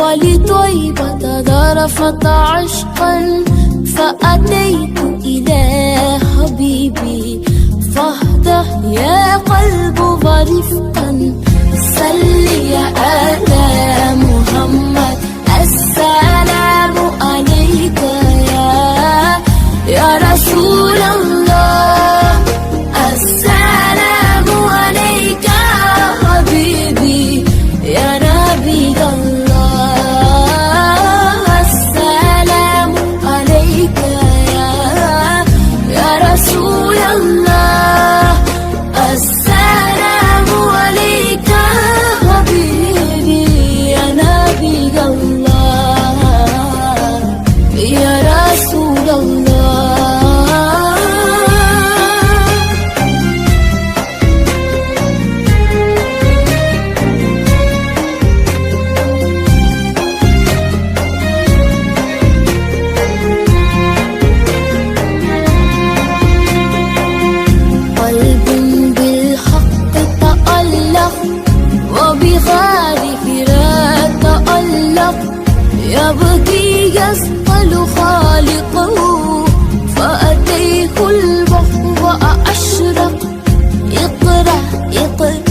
ولطيبة ذرفت عشقا فأتيت إلى حبيبي فاهدأ يا قلب ورفقا صل على محمد السلام عليك يا رسول الله السلام عليك حبيبي يا نبي الله السلام عليك يا رسول الله السلام عليك حبيبي يا نبي الله يا رسول الله. وبغارك لا تألق يبكي يسأل خالقه فأتيه البحر وأشرق اقرأ اقرأ